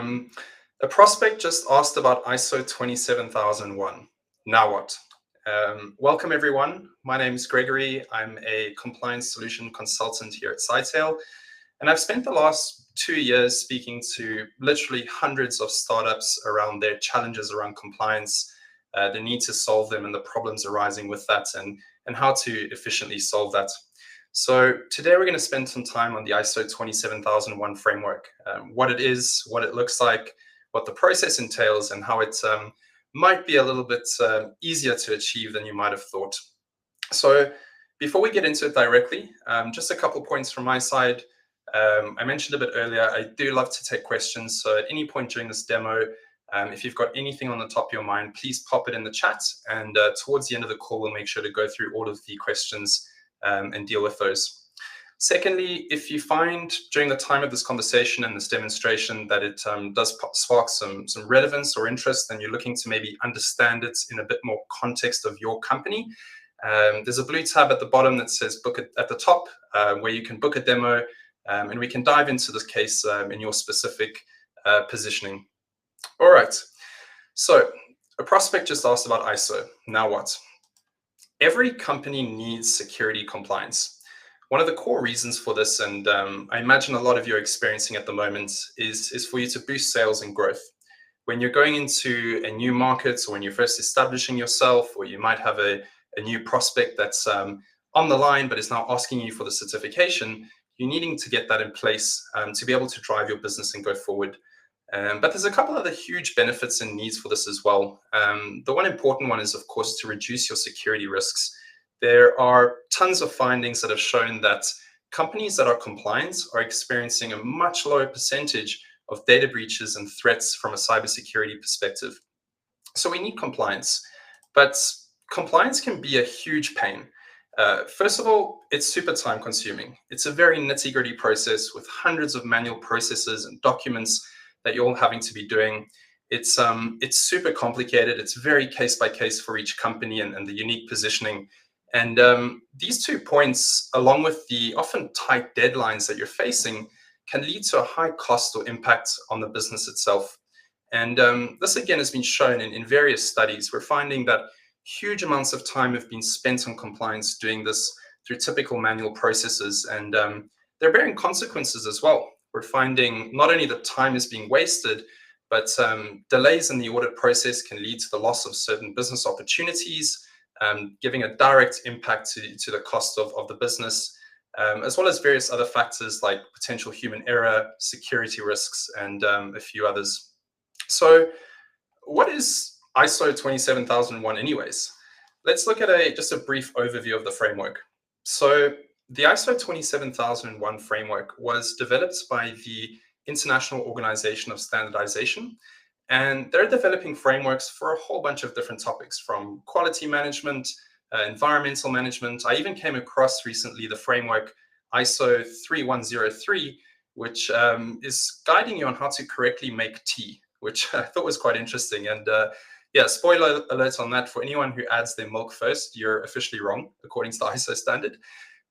A prospect just asked about ISO 27001. Now what? Welcome everyone. My name is Gregory. I'm a compliance solution consultant here at Scytale, and I've spent the last 2 years speaking to literally hundreds of startups around their challenges around compliance, the need to solve them and the problems arising with that, and how to efficiently solve that. So today we're going to spend some time on the ISO 27001 framework, what it is, what it looks like, what the process entails, and how it might be a little bit easier to achieve than you might have thought. So before we get into it directly, just a couple points from my side. I mentioned a bit earlier, I do love to take questions. So at any point during this demo, if you've got anything on the top of your mind, please pop it in the chat. And towards the end of the call, we'll make sure to go through all of the questions and deal with those. Secondly, if you find during the time of this conversation and this demonstration that it does spark some relevance or interest, and you're looking to maybe understand it in a bit more context of your company, there's a blue tab at the bottom that says book it at the top, where you can book a demo, and we can dive into this case in your specific positioning. All right, so a prospect just asked about ISO. Now what? Every company needs security compliance. One of the core reasons for this, and I imagine a lot of you are experiencing at the moment, is for you to boost sales and growth. When you're going into a new market, or when you're first establishing yourself, or you might have a new prospect that's on the line but is now asking you for the certification, you're needing to get that in place to be able to drive your business and go forward. But there's a couple other huge benefits and needs for this as well. The one important one is, of course, to reduce your security risks. There are tons of findings that have shown that companies that are compliant are experiencing a much lower percentage of data breaches and threats from a cybersecurity perspective. So we need compliance, but compliance can be a huge pain. First of all, it's super time consuming. It's a very nitty-gritty process with hundreds of manual processes and documents that you're all having to be doing. It's super complicated. It's very case by case for each company and the unique positioning. And these 2 points, along with the often tight deadlines that you're facing, can lead to a high cost or impact on the business itself. And this again has been shown in various studies. We're finding that huge amounts of time have been spent on compliance doing this through typical manual processes, and they're bearing consequences as well. We're finding not only that time is being wasted, but delays in the audit process can lead to the loss of certain business opportunities, giving a direct impact to the cost of the business, as well as various other factors like potential human error, security risks, and a few others. So what is ISO 27001 anyways? Let's look at just a brief overview of the framework. So the ISO 27001 framework was developed by the International Organization of Standardization, and they're developing frameworks for a whole bunch of different topics, from quality management, environmental management. I even came across recently the framework ISO 3103, which is guiding you on how to correctly make tea, which I thought was quite interesting. And yeah, spoiler alert on that, for anyone who adds their milk first, you're officially wrong, according to the ISO standard.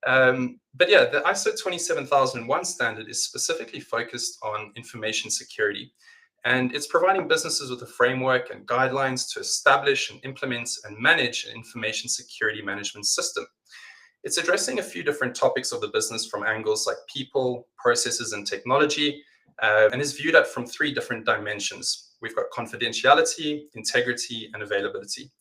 But yeah, the ISO 27001 standard is specifically focused on information security, and it's providing businesses with a framework and guidelines to establish and implement and manage an information security management system. It's addressing a few different topics of the business from angles like people, processes, and technology, and is viewed at from 3 different dimensions. We've got confidentiality, integrity, and availability.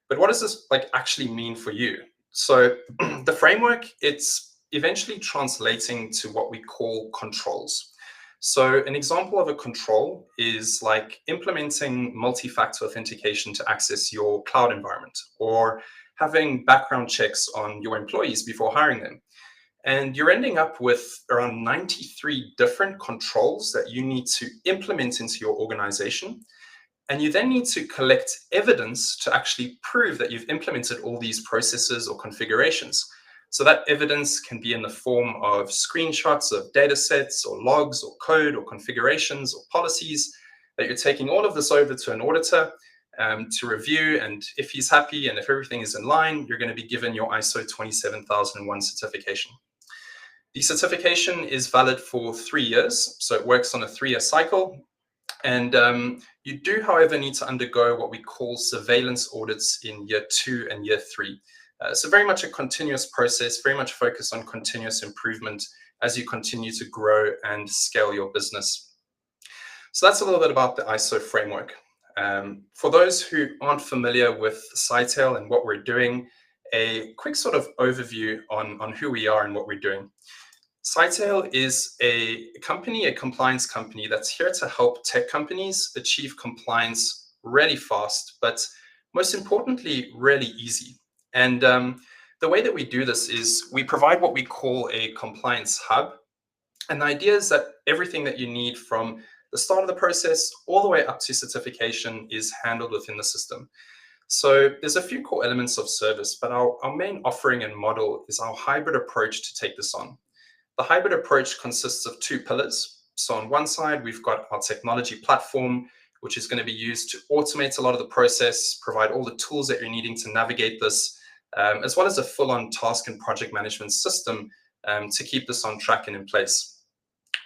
But what does this actually mean for you? So the framework, it's eventually translating to what we call controls. So an example of a control is like implementing multi-factor authentication to access your cloud environment, or having background checks on your employees before hiring them. And you're ending up with around 93 different controls that you need to implement into your organization. And you then need to collect evidence to actually prove that you've implemented all these processes or configurations. So that evidence can be in the form of screenshots of data sets or logs or code or configurations or policies, that you're taking all of this over to an auditor to review. And if he's happy and if everything is in line, you're going to be given your ISO 27001 certification. The certification is valid for 3 years. So it works on a 3-year cycle. And you do, however, need to undergo what we call surveillance audits in year 2 and year 3. So very much a continuous process, very much focused on continuous improvement as you continue to grow and scale your business. So that's a little bit about the ISO framework. For those who aren't familiar with Scytale and what we're doing, a quick sort of overview on who we are and what we're doing. Scytale is a company, a compliance company that's here to help tech companies achieve compliance really fast, but most importantly, really easy. And the way that we do this is we provide what we call a compliance hub. And the idea is that everything that you need from the start of the process all the way up to certification is handled within the system. So there's a few core elements of service, but our main offering and model is our hybrid approach to take this on. The hybrid approach consists of 2 pillars. So on one side, we've got our technology platform, which is going to be used to automate a lot of the process, provide all the tools that you're needing to navigate this, as well as a full-on task and project management system to keep this on track and in place.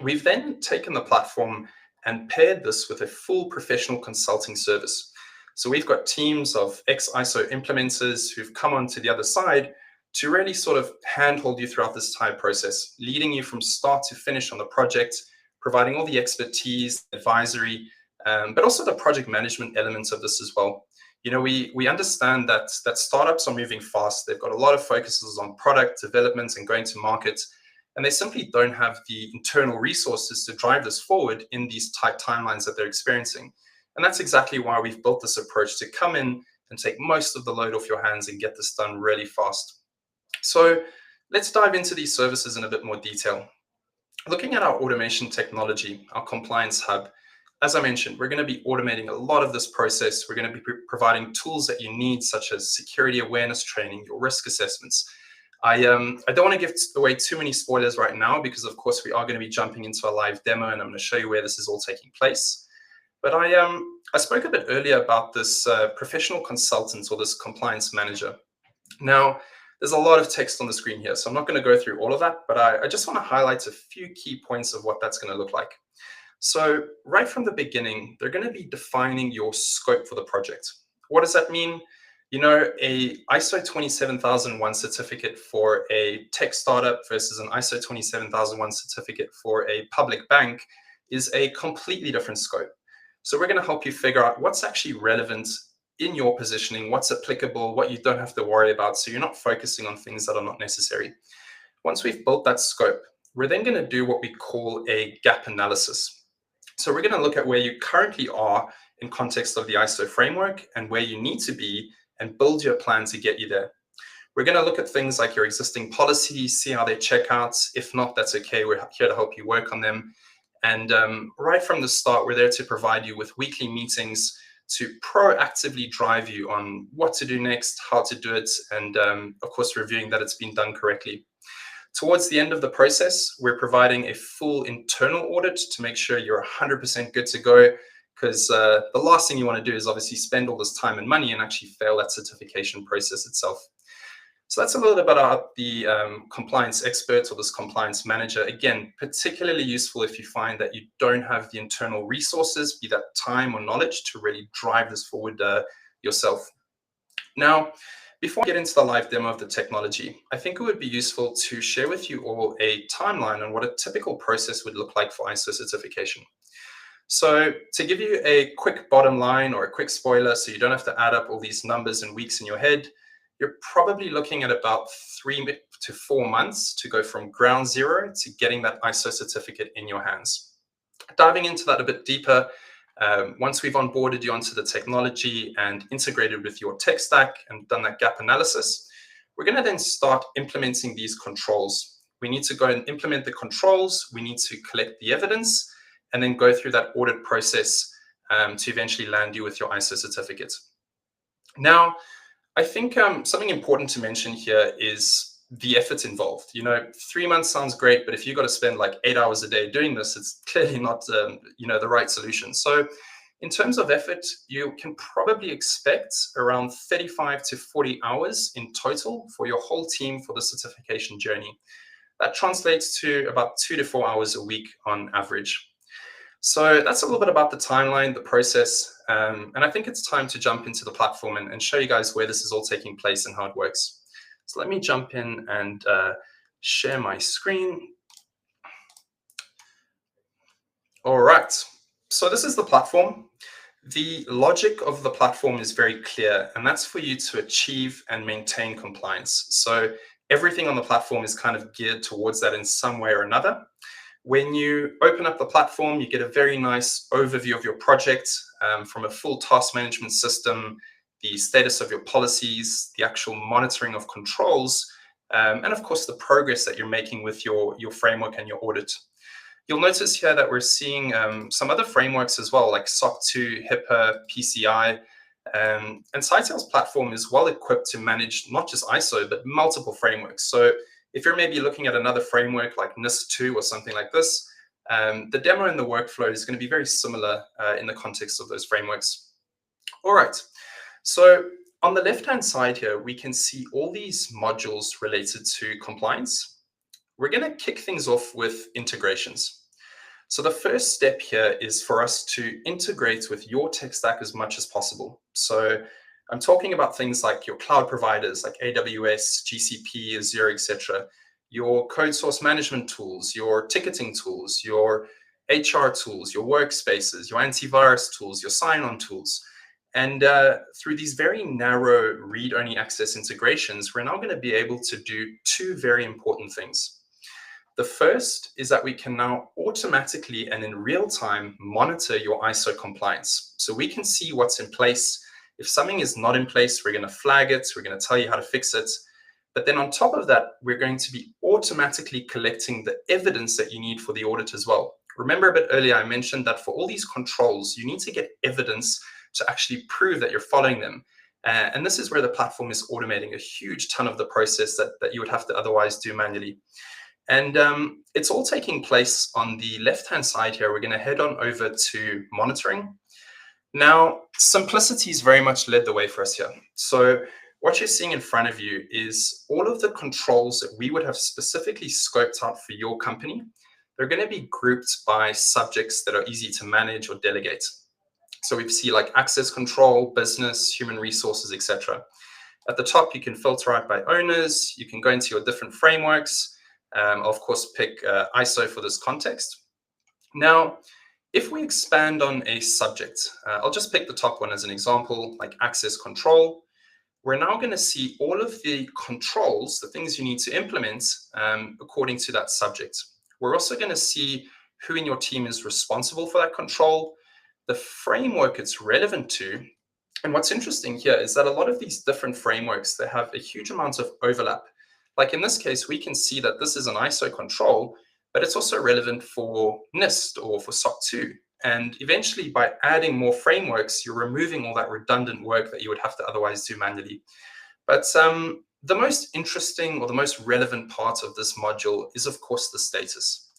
We've then taken the platform and paired this with a full professional consulting service. So we've got teams of ex-ISO implementers who've come onto the other side to really sort of handhold you throughout this entire process, leading you from start to finish on the project, providing all the expertise, advisory, but also the project management elements of this as well. You know, we understand that startups are moving fast. They've got a lot of focuses on product development and going to market, and they simply don't have the internal resources to drive this forward in these tight timelines that they're experiencing. And that's exactly why we've built this approach to come in and take most of the load off your hands and get this done really fast. So let's dive into these services in a bit more detail. Looking at our automation technology, our compliance hub, as I mentioned, we're going to be automating a lot of this process. We're going to be providing tools that you need, such as security awareness training, your risk assessments. I don't want to give away too many spoilers right now because, of course, we are going to be jumping into a live demo and I'm going to show you where this is all taking place. But I spoke a bit earlier about this professional consultant or this compliance manager. Now, there's a lot of text on the screen here, so I'm not going to go through all of that, but I just want to highlight a few key points of what that's going to look like. So right from the beginning, they're going to be defining your scope for the project. What does that mean? You know, a ISO 27001 certificate for a tech startup versus an ISO 27001 certificate for a public bank is a completely different scope. So we're going to help you figure out what's actually relevant in your positioning, what's applicable, what you don't have to worry about, so you're not focusing on things that are not necessary. Once we've built that scope, we're then going to do what we call a gap analysis. So we're going to look at where you currently are in context of the ISO framework and where you need to be and build your plan to get you there. We're going to look at things like your existing policies, see how they check out. If not, that's okay. We're here to help you work on them. And right from the start, we're there to provide you with weekly meetings to proactively drive you on what to do next, how to do it, and of course, reviewing that it's been done correctly. Towards the end of the process, we're providing a full internal audit to make sure you're 100% good to go, because the last thing you want to do is obviously spend all this time and money and actually fail that certification process itself. So that's a little bit about the compliance expert or this compliance manager. Again, particularly useful if you find that you don't have the internal resources, be that time or knowledge, to really drive this forward yourself. Now, before I get into the live demo of the technology, I think it would be useful to share with you all a timeline on what a typical process would look like for ISO certification. So to give you a quick bottom line or a quick spoiler, so you don't have to add up all these numbers and weeks in your head, you're probably looking at about 3 to 4 months to go from ground zero to getting that ISO certificate in your hands. Diving into that a bit deeper, once we've onboarded you onto the technology and integrated with your tech stack and done that gap analysis, we're going to then start implementing these controls. We need to go and implement the controls. We need to collect the evidence and then go through that audit process to eventually land you with your ISO certificate. Now, I think something important to mention here is the effort involved. You know, 3 months sounds great, but if you've got to spend like 8 hours a day doing this, it's clearly not, the right solution. So in terms of effort, you can probably expect around 35 to 40 hours in total for your whole team for the certification journey. That translates to about 2 to 4 hours a week on average. So that's a little bit about the timeline, the process, and I think it's time to jump into the platform and show you guys where this is all taking place and how it works. So let me jump in and share my screen. All right, so this is the platform. The logic of the platform is very clear, and that's for you to achieve and maintain compliance. So everything on the platform is kind of geared towards that in some way or another. When you open up the platform, you get a very nice overview of your project, from a full task management system, the status of your policies, the actual monitoring of controls, and of course the progress that you're making with your framework and your audit. You'll notice here that we're seeing some other frameworks as well, like SOC 2, HIPAA, PCI, and Scytale's platform is well equipped to manage not just ISO, but multiple frameworks. So if you're maybe looking at another framework like NIST2 or something like this, the demo and the workflow is going to be very similar in the context of those frameworks. All right, so on the left-hand side here, we can see all these modules related to compliance. We're going to kick things off with integrations. So the first step here is for us to integrate with your tech stack as much as possible. So I'm talking about things like your cloud providers like AWS, GCP, Azure, etc., your code source management tools, your ticketing tools, your HR tools, your workspaces, your antivirus tools, your sign-on tools. And through these very narrow read-only access integrations, we're now going to be able to do two very important things. The first is that we can now automatically and in real time monitor your ISO compliance. So we can see what's in place. If something is not in place, we're going to flag it. We're going to tell you how to fix it. But then on top of that, we're going to be automatically collecting the evidence that you need for the audit as well. Remember a bit earlier, I mentioned that for all these controls, you need to get evidence to actually prove that you're following them. And this is where the platform is automating a huge ton of the process that you would have to otherwise do manually. And it's all taking place on the left-hand side here. We're going to head on over to monitoring. Now, simplicity is very much led the way for us here. So what you're seeing in front of you is all of the controls that we would have specifically scoped out for your company. They're going to be grouped by subjects that are easy to manage or delegate. So we see like access control, business, human resources, etc. At the top, you can filter out by owners. You can go into your different frameworks. I'll of course pick ISO for this context. Now, if we expand on a subject, I'll just pick the top one as an example, like access control. We're now going to see all of the controls, the things you need to implement according to that subject. We're also going to see who in your team is responsible for that control, the framework it's relevant to. And what's interesting here is that a lot of these different frameworks, they have a huge amount of overlap. Like in this case, we can see that this is an ISO control, but it's also relevant for NIST or for SOC 2. And eventually, by adding more frameworks, you're removing all that redundant work that you would have to otherwise do manually. But the most interesting or the most relevant part of this module is, of course, the status.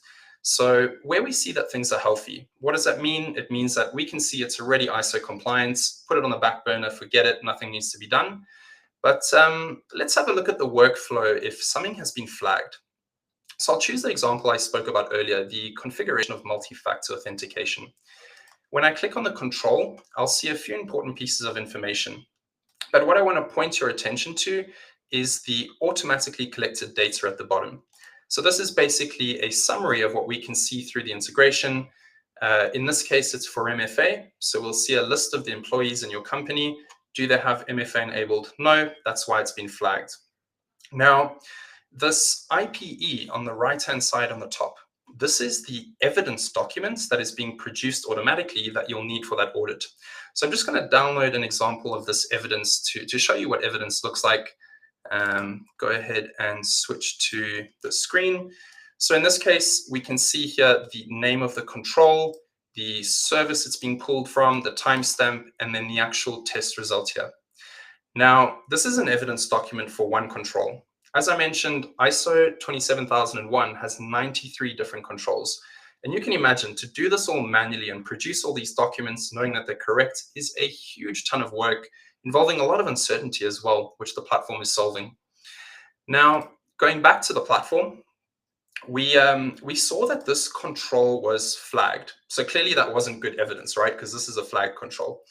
So where we see that things are healthy, what does that mean? It means that we can see it's already ISO compliance, put it on the back burner, forget it, nothing needs to be done. But let's have a look at the workflow if something has been flagged. So I'll choose the example I spoke about earlier, the configuration of multi-factor authentication. When I click on the control, I'll see a few important pieces of information. But what I want to point your attention to is the automatically collected data at the bottom. So this is basically a summary of what we can see through the integration. In this case, it's for MFA. So we'll see a list of the employees in your company. Do they have MFA enabled? No, that's why it's been flagged. Now, this IPE on the right-hand side on the top, this is the evidence documents that is being produced automatically that you'll need for that audit. So I'm just going to download an example of this evidence to show you what evidence looks like. Go ahead and switch to the screen. So in this case, we can see here the name of the control, the service it's being pulled from, the timestamp, and then the actual test result here. Now, this is an evidence document for one control. As I mentioned, ISO 27001 has 93 different controls. And you can imagine to do this all manually and produce all these documents, knowing that they're correct, is a huge ton of work involving a lot of uncertainty as well, which the platform is solving. Now, going back to the platform, we saw that this control was flagged. So clearly that wasn't good evidence, right? Because this is a flag control,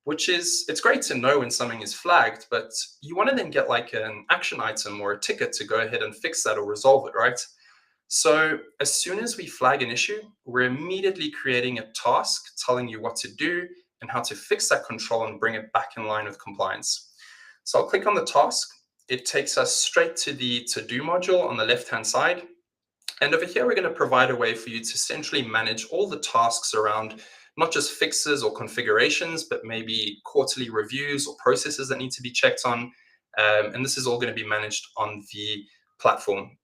which is, it's great to know when something is flagged, but you want to then get like an action item or a ticket to go ahead and fix that or resolve it, right? So as soon as we flag an issue, we're immediately creating a task telling you what to do and how to fix that control and bring it back in line with compliance. So I'll click on the task. It takes us straight to the to-do module on the left-hand side. And over here, we're going to provide a way for you to centrally manage all the tasks around not just fixes or configurations, but maybe quarterly reviews or processes that need to be checked on. And this is all going to be managed on the platform.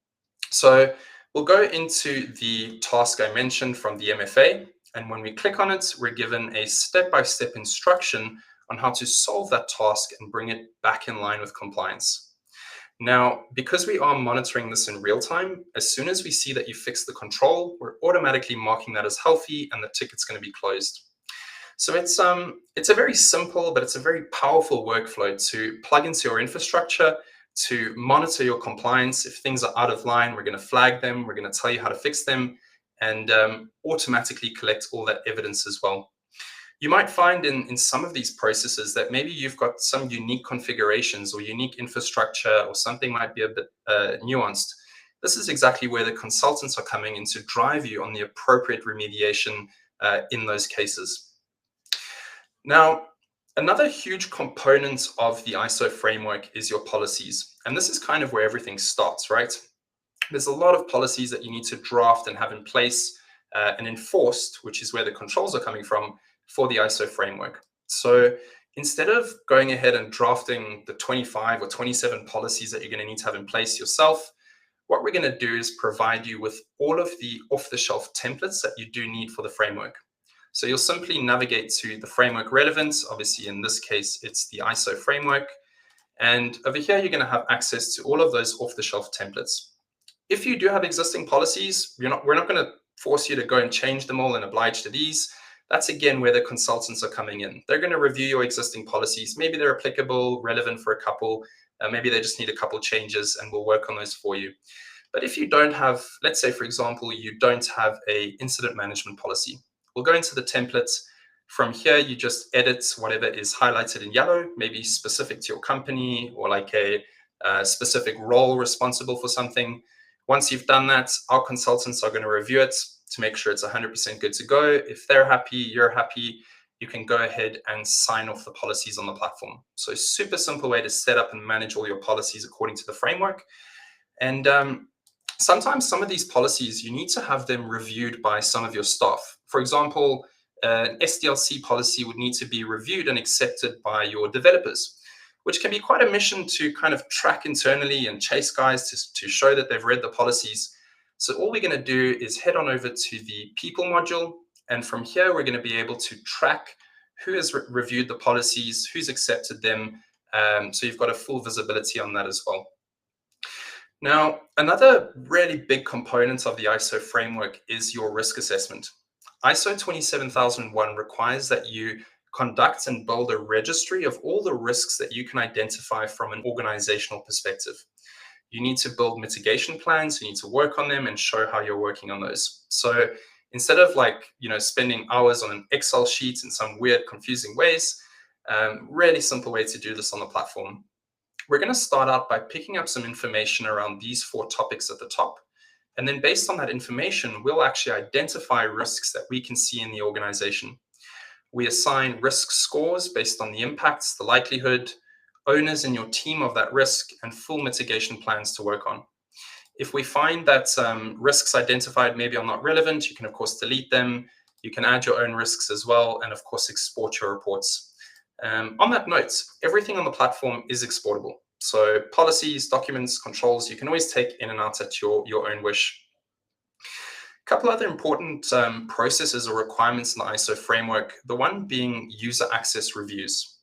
So we'll go into the task I mentioned from the MFA. And when we click on it, we're given a step-by-step instruction on how to solve that task and bring it back in line with compliance. Now, because we are monitoring this in real time, as soon as we see that you fix the control, we're automatically marking that as healthy and the ticket's going to be closed. So it's a very simple, but it's a very powerful workflow to plug into your infrastructure, to monitor your compliance. If things are out of line, we're going to flag them, we're going to tell you how to fix them, and automatically collect all that evidence as well. You might find in some of these processes that maybe you've got some unique configurations or unique infrastructure, or something might be a bit nuanced. This is exactly where the consultants are coming in to drive you on the appropriate remediation in those cases. Now, another huge component of the ISO framework is your policies. And this is kind of where everything starts, right? There's a lot of policies that you need to draft and have in place and enforced, which is where the controls are coming from, for the ISO framework. So instead of going ahead and drafting the 25 or 27 policies that you're going to need to have in place yourself, what we're going to do is provide you with all of the off-the-shelf templates that you do need for the framework. So you'll simply navigate to the framework relevance. Obviously, in this case, it's the ISO framework. And over here, you're going to have access to all of those off-the-shelf templates. If you do have existing policies, we're not going to force you to go and change them all and oblige to these. That's again where the consultants are coming in. They're going to review your existing policies. Maybe they're applicable, relevant for a couple. Maybe they just need a couple changes, and we'll work on those for you. But if you don't have, let's say, for example, you don't have an incident management policy, we'll go into the templates. From here, you just edit whatever is highlighted in yellow, maybe specific to your company or like a specific role responsible for something. Once you've done that, our consultants are going to review it to make sure it's 100% good to go. If they're happy, you're happy, you can go ahead and sign off the policies on the platform. So super simple way to set up and manage all your policies according to the framework. And sometimes some of these policies, you need to have them reviewed by some of your staff. For example, an SDLC policy would need to be reviewed and accepted by your developers, which can be quite a mission to kind of track internally and chase guys to show that they've read the policies. So all we're going to do is head on over to the people module. And from here, we're going to be able to track who has reviewed the policies, who's accepted them. So you've got a full visibility on that as well. Now, another really big component of the ISO framework is your risk assessment. ISO 27001 requires that you conduct and build a registry of all the risks that you can identify from an organizational perspective. You need to build mitigation plans, you need to work on them and show how you're working on those. So instead of spending hours on an Excel sheet in some weird, confusing ways, really simple way to do this on the platform. We're going to start out by picking up some information around these 4 topics at the top. And then based on that information, we'll actually identify risks that we can see in the organization. We assign risk scores based on the impacts, the likelihood, owners in your team of that risk, and full mitigation plans to work on. If we find that risks identified maybe are not relevant, you can of course delete them. You can add your own risks as well, and of course export your reports. On that note, everything on the platform is exportable. So policies, documents, controls, you can always take in and out at your own wish. A couple other important processes or requirements in the ISO framework, the one being user access reviews.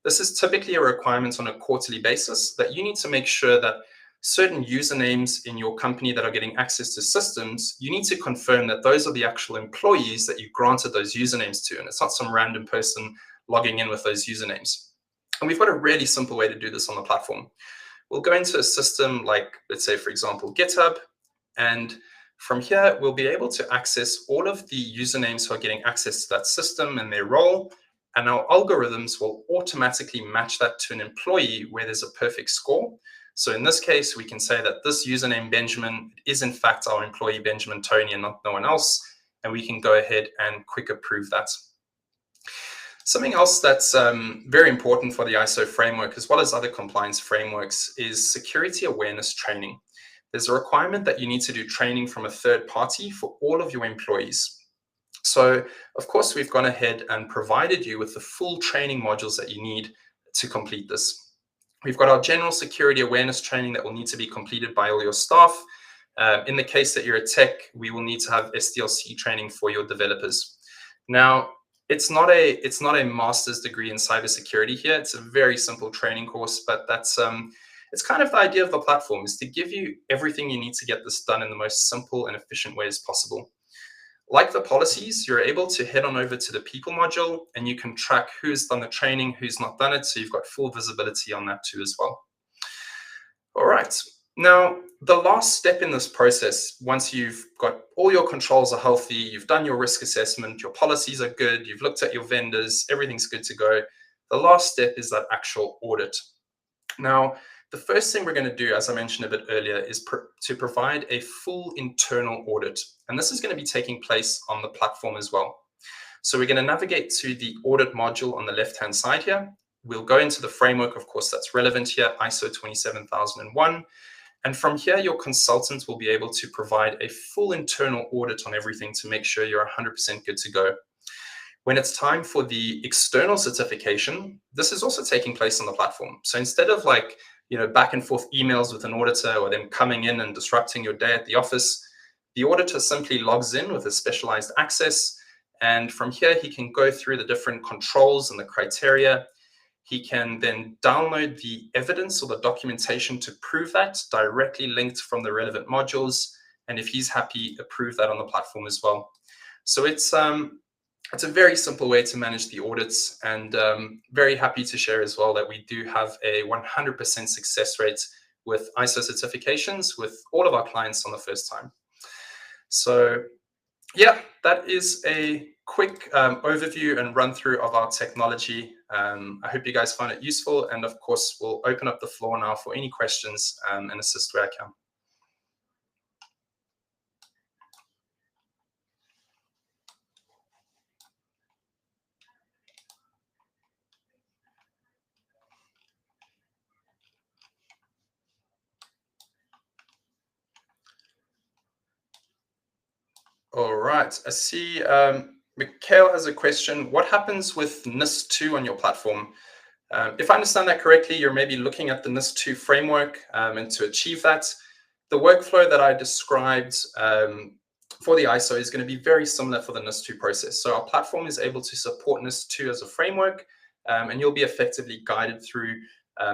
This is typically a requirement on a quarterly basis that you need to make sure that certain usernames in your company that are getting access to systems, you need to confirm that those are the actual employees that you granted those usernames to, and it's not some random person logging in with those usernames. And we've got a really simple way to do this on the platform. We'll go into a system like, let's say, for example, GitHub, and From here, we'll be able to access all of the usernames who are getting access to that system and their role, and our algorithms will automatically match that to an employee where there's a perfect score. So in this case, we can say that this username Benjamin is in fact our employee Benjamin Tony and not no one else, and we can go ahead and quick approve that. Something else that's very important for the ISO framework, as well as other compliance frameworks, is security awareness training. There's a requirement that you need to do training from a third party for all of your employees. So, of course, we've gone ahead and provided you with the full training modules that you need to complete this. We've got our general security awareness training that will need to be completed by all your staff. In the case that you're a tech, we will need to have SDLC training for your developers. Now, it's not a master's degree in cybersecurity here. It's a very simple training course, but that's it's kind of the idea of the platform, is to give you everything you need to get this done in the most simple and efficient way as possible. Like the policies, you're able to head on over to the people module and you can track who's done the training, who's not done it. So you've got full visibility on that too as well. All right. Now, the last step in this process, once you've got all your controls are healthy, you've done your risk assessment, your policies are good, you've looked at your vendors, everything's good to go. The last step is that actual audit. Now, the first thing we're going to do, as I mentioned a bit earlier, is to provide a full internal audit. And this is going to be taking place on the platform as well. So we're going to navigate to the audit module on the left-hand side here. We'll go into the framework, of course, that's relevant here, ISO 27001. And from here, your consultant will be able to provide a full internal audit on everything to make sure you're 100% good to go. When it's time for the external certification, this is also taking place on the platform. So instead of back and forth emails with an auditor or them coming in and disrupting your day at the office, the auditor simply logs in with a specialized access. And from here, he can go through the different controls and the criteria. He can then download the evidence or the documentation to prove that directly linked from the relevant modules. And if he's happy, approve that on the platform as well. So it's a very simple way to manage the audits, and very happy to share as well that we do have a 100% success rate with ISO certifications with all of our clients on the first time. So yeah, that is a quick overview and run through of our technology. I hope you guys find it useful, and of course, we'll open up the floor now for any questions and assist where I can. All right, I see Mikhail has a question. What happens with NIST2 on your platform? If I understand that correctly, you're maybe looking at the NIST2 framework, and to achieve that, the workflow that I described for the ISO is going to be very similar for the NIST2 process. So our platform is able to support NIST2 as a framework, and you'll be effectively guided through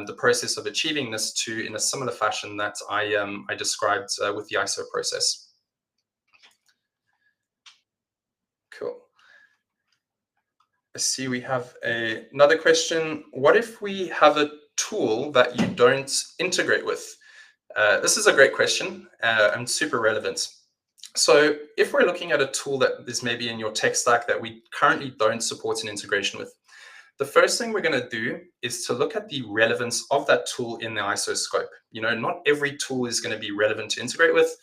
the process of achieving NIST2 in a similar fashion that I described with the ISO process. Cool. I see we have another question. What if we have a tool that you don't integrate with? This is a great question and super relevant. So if we're looking at a tool that is maybe in your tech stack that we currently don't support an integration with, the first thing we're going to do is to look at the relevance of that tool in the ISO scope. Not every tool is going to be relevant to integrate with.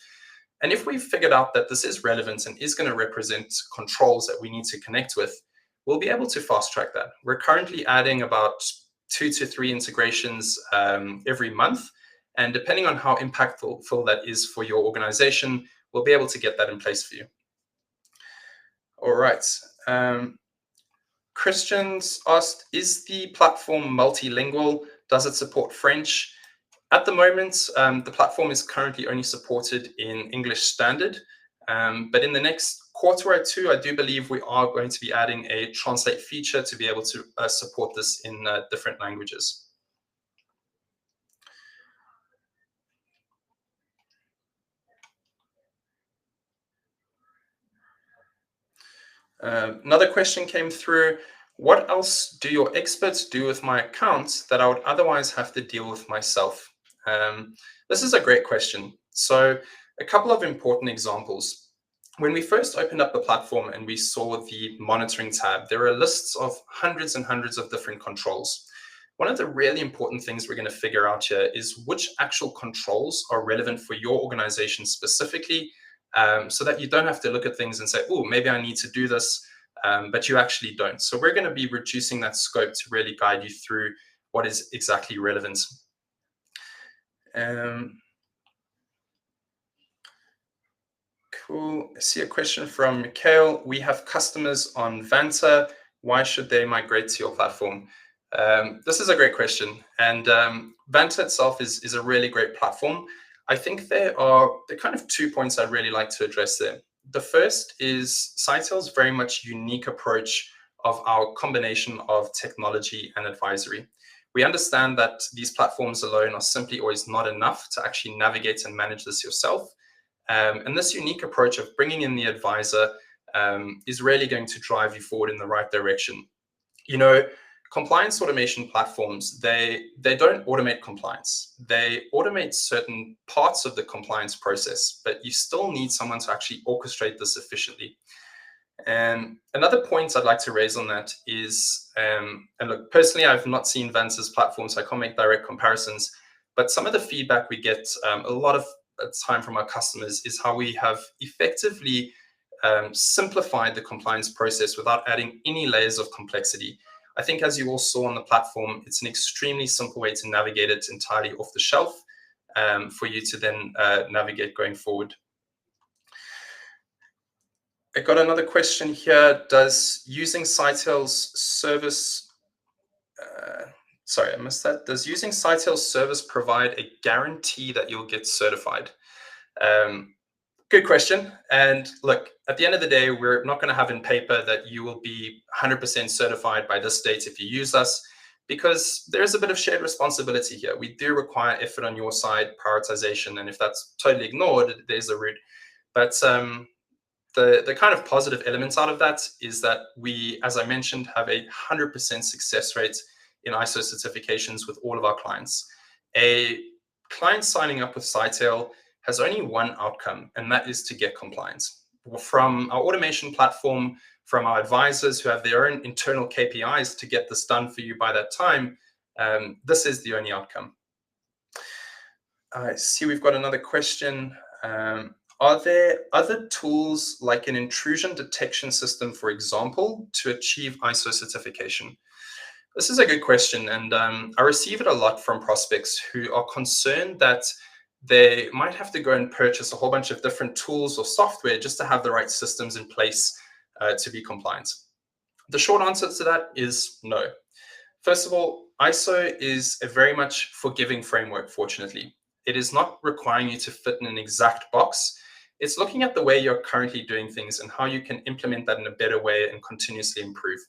And if we've figured out that this is relevant and is going to represent controls that we need to connect with, we'll be able to fast track that. We're currently adding about 2 to 3 integrations every month. And depending on how impactful that is for your organization, we'll be able to get that in place for you. All right. Christians asked, is the platform multilingual? Does it support French? At the moment, the platform is currently only supported in English Standard, but in the next quarter or two, I do believe we are going to be adding a translate feature to be able to support this in different languages. Another question came through. What else do your experts do with my accounts that I would otherwise have to deal with myself? This is a great question. So A couple of important examples. When we first opened up the platform and we saw the monitoring tab, there are lists of hundreds and hundreds of different controls. One of the really important things we're going to figure out here is which actual controls are relevant for your organization specifically, so that you don't have to look at things and say, oh, maybe I need to do this, but you actually don't. So we're going to be reducing that scope to really guide you through what is exactly relevant. Cool. I see a question from Mikhail. We have customers on Vanta. Why should they migrate to your platform? This is a great question. And Vanta itself is a really great platform. I think there are kind of 2 points I'd really like to address there. The first is Scytale's very much unique approach of our combination of technology and advisory. We understand that these platforms alone are simply always not enough to actually navigate and manage this yourself. And this unique approach of bringing in the advisor is really going to drive you forward in the right direction. You know, compliance automation platforms, they don't automate compliance. They automate certain parts of the compliance process, but you still need someone to actually orchestrate this efficiently. And another point I'd like to raise on that is, and look, personally, I've not seen Vanta's platform, so I can't make direct comparisons, but some of the feedback we get a lot of time from our customers is how we have effectively simplified the compliance process without adding any layers of complexity. I think, as you all saw on the platform, it's an extremely simple way to navigate it entirely off the shelf for you to then navigate going forward. I got another question here. Does using Scytale's service, sorry, I missed that. Does using Scytale's service provide a guarantee that you'll get certified? Good question. And look, at the end of the day, we're not going to have in paper that you will be 100% certified by this date if you use us, because there's a bit of shared responsibility here. We do require effort on your side, prioritization, and if that's totally ignored, there's a route. But the kind of positive elements out of that is that we, as I mentioned, have a 100% success rate in ISO certifications with all of our clients. A client signing up with Scytale has only one outcome, and that is to get compliance. From our automation platform, from our advisors who have their own internal KPIs to get this done for you by that time, this is the only outcome. I see we've got another question. Are there other tools like an intrusion detection system, for example, to achieve ISO certification? This is a good question, and I receive it a lot from prospects who are concerned that they might have to go and purchase a whole bunch of different tools or software just to have the right systems in place to be compliant. The short answer to that is no. First of all, ISO is a very much forgiving framework, fortunately. It is not requiring you to fit in an exact box. It's looking at the way you're currently doing things and how you can implement that in a better way and continuously improve.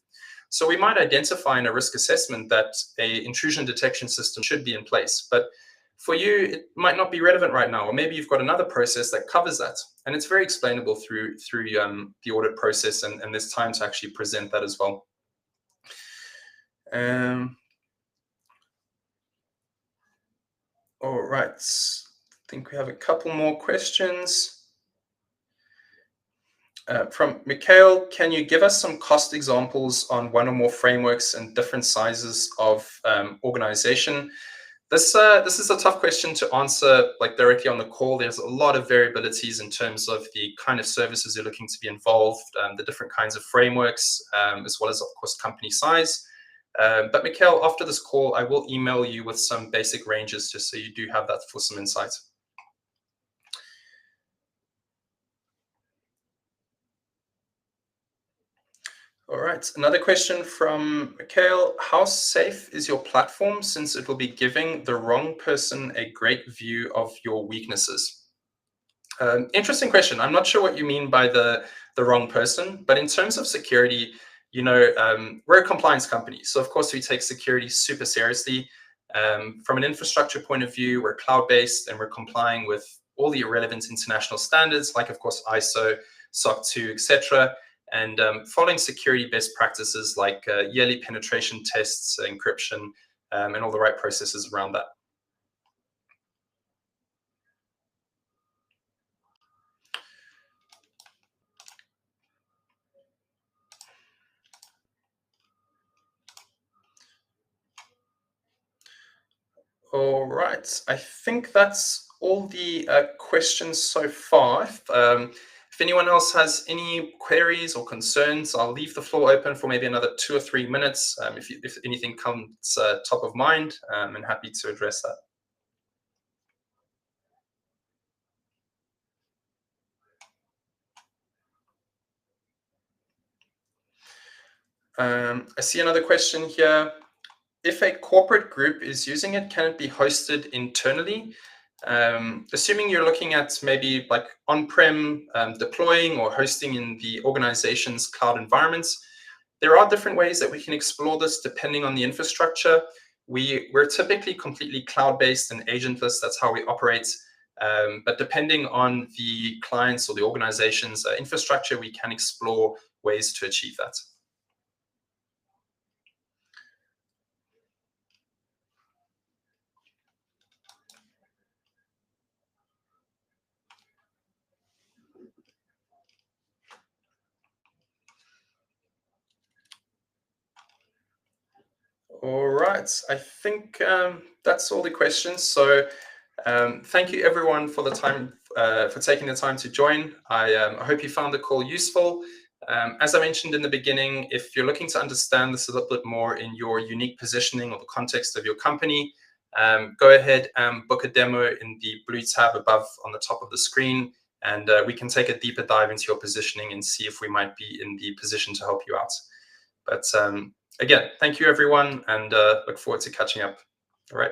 So we might identify in a risk assessment that an intrusion detection system should be in place, but for you, it might not be relevant right now, or maybe you've got another process that covers that. And it's very explainable through the audit process, and there's time to actually present that as well. All right, I think we have a couple more questions. From Mikhail, can you give us some cost examples on one or more frameworks and different sizes of organization? This is a tough question to answer like directly on the call. There's a lot of variabilities in terms of the kind of services you're looking to be involved, the different kinds of frameworks, as well as, of course, company size. But Mikhail, after this call, I will email you with some basic ranges just so you do have that for some insight. All right, another question from Mikhail. How safe is your platform since it will be giving the wrong person a great view of your weaknesses? Interesting question. I'm not sure what you mean by the wrong person, but in terms of security, you know, we're a compliance company. So of course we take security super seriously. From an infrastructure point of view, we're cloud-based and we're complying with all the relevant international standards, like of course ISO, SOC 2, etc. And following security best practices like yearly penetration tests, encryption, and all the right processes around that. All right. I think that's all the questions so far. If anyone else has any queries or concerns, I'll leave the floor open for maybe another 2 or 3 minutes. If anything comes top of mind, I'm happy to address that. I see another question here. If a corporate group is using it, can it be hosted internally? Assuming you're looking at maybe like on-prem deploying or hosting in the organization's cloud environments, there are different ways that we can explore this depending on the infrastructure. We're typically completely cloud-based and agentless. That's how we operate. But depending on the clients or the organization's infrastructure, we can explore ways to achieve that. All right, I think that's all the questions. So thank you everyone for the time, for taking the time to join. I hope you found the call useful. As I mentioned in the beginning, if you're looking to understand this a little bit more in your unique positioning or the context of your company, go ahead and book a demo in the blue tab above on the top of the screen, and we can take a deeper dive into your positioning and see if we might be in the position to help you out. But again, thank you everyone, and look forward to catching up. All right.